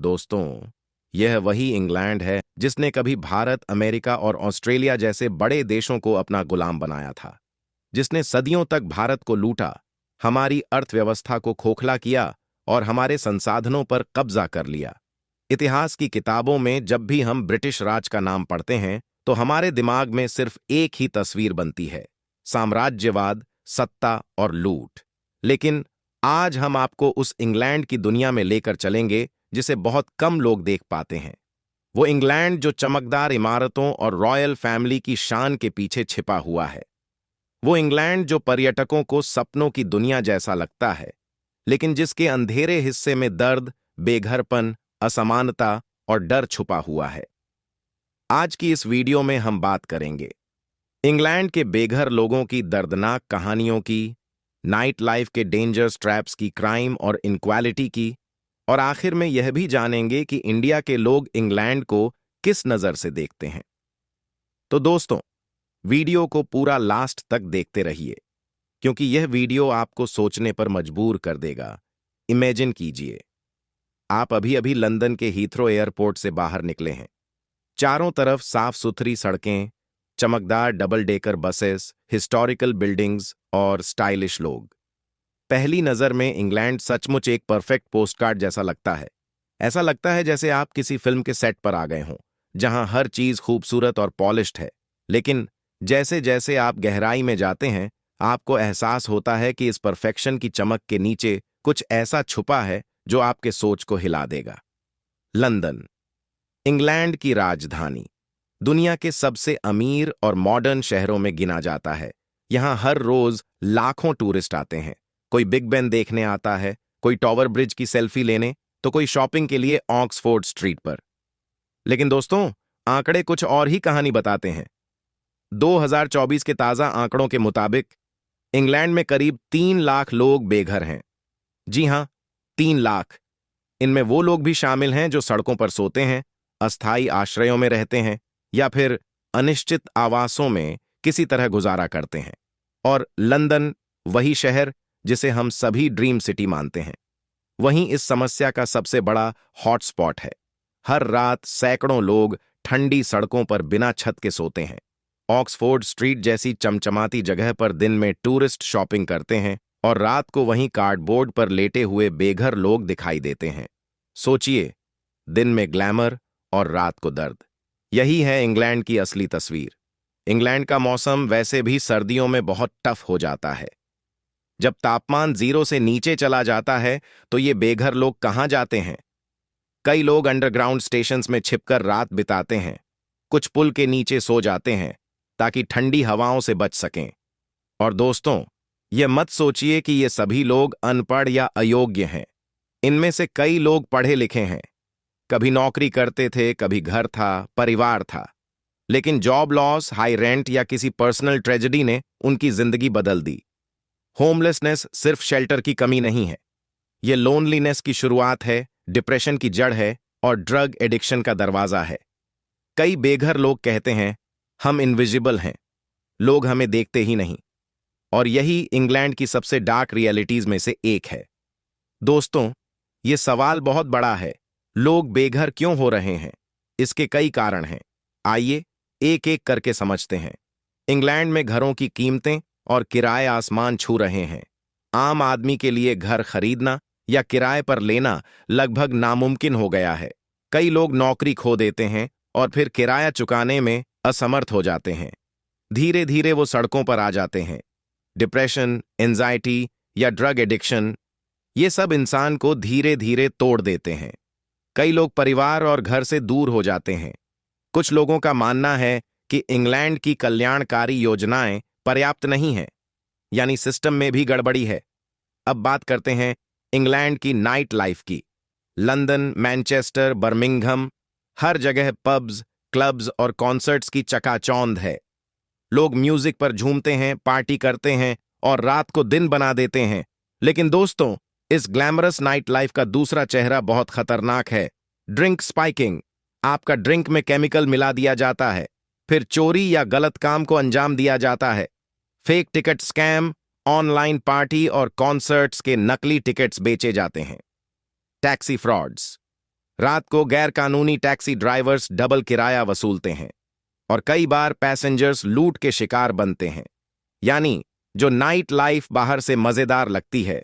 दोस्तों, यह वही इंग्लैंड है जिसने कभी भारत, अमेरिका और ऑस्ट्रेलिया जैसे बड़े देशों को अपना गुलाम बनाया था, जिसने सदियों तक भारत को लूटा, हमारी अर्थव्यवस्था को खोखला किया और हमारे संसाधनों पर कब्जा कर लिया। इतिहास की किताबों में जब भी हम ब्रिटिश राज का नाम पढ़ते हैं, तो हमारे दिमाग में सिर्फ एक ही तस्वीर बनती है: साम्राज्यवाद, सत्ता और लूट। लेकिन आज हम आपको उस इंग्लैंड की दुनिया में लेकर चलेंगे जिसे बहुत कम लोग देख पाते हैं। वो इंग्लैंड जो चमकदार इमारतों और रॉयल फैमिली की शान के पीछे छिपा हुआ है। वो इंग्लैंड जो पर्यटकों को सपनों की दुनिया जैसा लगता है, लेकिन जिसके अंधेरे हिस्से में दर्द, बेघरपन, असमानता और डर छुपा हुआ है। आज की इस वीडियो में हम बात करेंगे इंग्लैंड के बेघर लोगों की दर्दनाक कहानियों की, नाइट लाइफ के डेंजर ट्रैप्स की, क्राइम और इनक्वालिटी की, और आखिर में यह भी जानेंगे कि इंडिया के लोग इंग्लैंड को किस नजर से देखते हैं। तो दोस्तों, वीडियो को पूरा लास्ट तक देखते रहिए, क्योंकि यह वीडियो आपको सोचने पर मजबूर कर देगा। इमेजिन कीजिए, आप अभी अभी लंदन के हीथ्रो एयरपोर्ट से बाहर निकले हैं। चारों तरफ साफ सुथरी सड़कें, चमकदार double decker buses, historical buildings और स्टाइलिश लोग। पहली नजर में इंग्लैंड सचमुच एक परफेक्ट पोस्टकार्ड जैसा लगता है। ऐसा लगता है जैसे आप किसी फिल्म के सेट पर आ गए हों, जहां हर चीज खूबसूरत और पॉलिश्ड है। लेकिन जैसे जैसे आप गहराई में जाते हैं, आपको एहसास होता है कि इस परफेक्शन की चमक के नीचे कुछ ऐसा छुपा है जो आपके सोच को हिला देगा। लंदन, इंग्लैंड की राजधानी, दुनिया के सबसे अमीर और मॉडर्न शहरों में गिना जाता है। यहां हर रोज लाखों टूरिस्ट आते हैं। कोई बिग बेन देखने आता है, कोई टॉवर ब्रिज की सेल्फी लेने, तो कोई शॉपिंग के लिए ऑक्सफोर्ड स्ट्रीट पर। लेकिन दोस्तों, आंकड़े कुछ और ही कहानी बताते हैं। 2024 के ताजा आंकड़ों के मुताबिक इंग्लैंड में करीब 3 लाख लोग बेघर हैं। जी हां, 3 लाख। इनमें वो लोग भी शामिल हैं जो सड़कों पर सोते हैं, अस्थायी आश्रयों में रहते हैं या फिर अनिश्चित आवासों में किसी तरह गुजारा करते हैं। और लंदन, वही शहर जिसे हम सभी ड्रीम सिटी मानते हैं, वहीं इस समस्या का सबसे बड़ा हॉटस्पॉट है। हर रात सैकड़ों लोग ठंडी सड़कों पर बिना छत के सोते हैं। ऑक्सफोर्ड स्ट्रीट जैसी चमचमाती जगह पर दिन में टूरिस्ट शॉपिंग करते हैं और रात को वहीं कार्डबोर्ड पर लेटे हुए बेघर लोग दिखाई देते हैं। सोचिए, दिन में ग्लैमर और रात को दर्द। यही है इंग्लैंड की असली तस्वीर। इंग्लैंड का मौसम वैसे भी सर्दियों में बहुत टफ हो जाता है। जब तापमान 0 से नीचे चला जाता है, तो ये बेघर लोग कहां जाते हैं? कई लोग अंडरग्राउंड स्टेशंस में छिपकर रात बिताते हैं। कुछ पुल के नीचे सो जाते हैं ताकि ठंडी हवाओं से बच सकें। और दोस्तों, ये मत सोचिए कि ये सभी लोग अनपढ़ या अयोग्य हैं। इनमें से कई लोग पढ़े लिखे हैं। कभी नौकरी करते थे, कभी घर था, परिवार था। लेकिन जॉब लॉस, हाई रेंट या किसी पर्सनल ट्रेजेडी ने उनकी जिंदगी बदल दी। होमलेसनेस सिर्फ शेल्टर की कमी नहीं है, यह लोनलीनेस की शुरुआत है, डिप्रेशन की जड़ है और ड्रग एडिक्शन का दरवाजा है। कई बेघर लोग कहते हैं, हम इनविजिबल हैं, लोग हमें देखते ही नहीं। और यही इंग्लैंड की सबसे डार्क रियलिटीज में से एक है। दोस्तों, यह सवाल बहुत बड़ा है, लोग बेघर क्यों हो रहे हैं? इसके कई कारण हैं। आइए एक एक करके समझते हैं। इंग्लैंड में घरों की कीमतें और किराए आसमान छू रहे हैं। आम आदमी के लिए घर खरीदना या किराए पर लेना लगभग नामुमकिन हो गया है। कई लोग नौकरी खो देते हैं और फिर किराया चुकाने में असमर्थ हो जाते हैं। धीरे धीरे वो सड़कों पर आ जाते हैं। डिप्रेशन, एंजाइटी या ड्रग एडिक्शन, ये सब इंसान को धीरे धीरे तोड़ देते हैं। कई लोग परिवार और घर से दूर हो जाते हैं। कुछ लोगों का मानना है कि इंग्लैंड की कल्याणकारी योजनाएं पर्याप्त नहीं हैं, यानी सिस्टम में भी गड़बड़ी है। अब बात करते हैं इंग्लैंड की नाइट लाइफ की। लंदन, मैनचेस्टर, बर्मिंघम, हर जगह पब्स, क्लब्स और कॉन्सर्ट्स की चकाचौंध है। लोग म्यूजिक पर झूमते हैं, पार्टी करते हैं और रात को दिन बना देते हैं। लेकिन दोस्तों, इस ग्लैमरस नाइट लाइफ का दूसरा चेहरा बहुत खतरनाक है। Drink spiking. आपका ड्रिंक में केमिकल मिला दिया जाता है, फिर चोरी या गलत काम को अंजाम दिया जाता है। Fake ticket scam, online party और कॉन्सर्ट्स के नकली टिकट्स बेचे जाते हैं। Taxi frauds. रात को गैरकानूनी टैक्सी ड्राइवर्स डबल किराया वसूलते हैं और कई बार पैसेंजर्स लूट के शिकार बनते हैं। यानी जो नाइट लाइफ बाहर से मजेदार लगती है,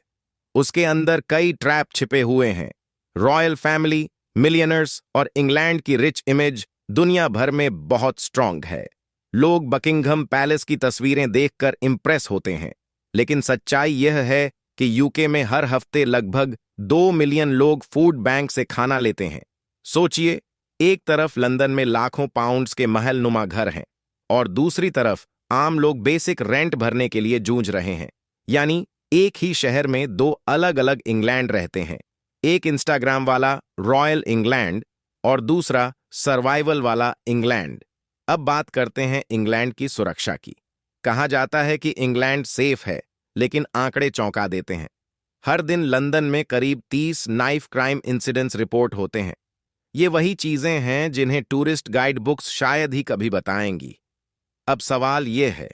उसके अंदर कई ट्रैप छिपे हुए हैं। रॉयल फैमिली, मिलियनर्स और इंग्लैंड की रिच इमेज दुनिया भर में बहुत स्ट्रांग है। लोग बकिंघम पैलेस की तस्वीरें देखकर इंप्रेस होते हैं, लेकिन सच्चाई यह है कि यूके में हर हफ्ते लगभग 2 मिलियन लोग फूड बैंक से खाना लेते हैं। सोचिए, एक तरफ लंदन में लाखों पाउंड्स के महल नुमा घर हैं और दूसरी तरफ आम लोग बेसिक रेंट भरने के लिए जूझ रहे हैं। यानी एक ही शहर में दो अलग अलग इंग्लैंड रहते हैं, एक इंस्टाग्राम वाला रॉयल इंग्लैंड और दूसरा सर्वाइवल वाला इंग्लैंड। अब बात करते हैं इंग्लैंड की सुरक्षा की। कहा जाता है कि इंग्लैंड सेफ है, लेकिन आंकड़े चौंका देते हैं। हर दिन लंदन में करीब 30 नाइफ क्राइम इंसिडेंट्स रिपोर्ट होते हैं। ये वही चीजें हैं जिन्हें टूरिस्ट गाइड बुक्स शायद ही कभी बताएंगी। अब सवाल ये है,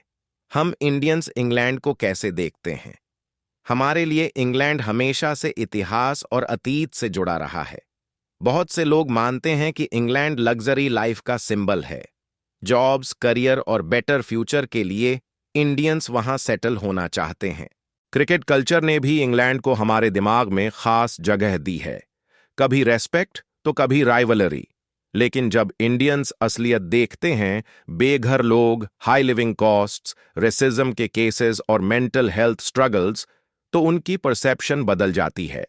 हम इंडियंस इंग्लैंड को कैसे देखते हैं? हमारे लिए इंग्लैंड हमेशा से इतिहास और अतीत से जुड़ा रहा है। बहुत से लोग मानते हैं कि इंग्लैंड लग्जरी लाइफ का सिंबल है। जॉब्स, करियर और बेटर फ्यूचर के लिए इंडियंस वहां सेटल होना चाहते हैं। क्रिकेट कल्चर ने भी इंग्लैंड को हमारे दिमाग में खास जगह दी है, कभी रेस्पेक्ट तो कभी राइवलरी। लेकिन जब इंडियंस असलियत देखते हैं, बेघर लोग, हाई लिविंग कॉस्ट्स, रेसिज्म के केसेस और मेंटल हेल्थ स्ट्रगल्स, तो उनकी परसेप्शन बदल जाती है।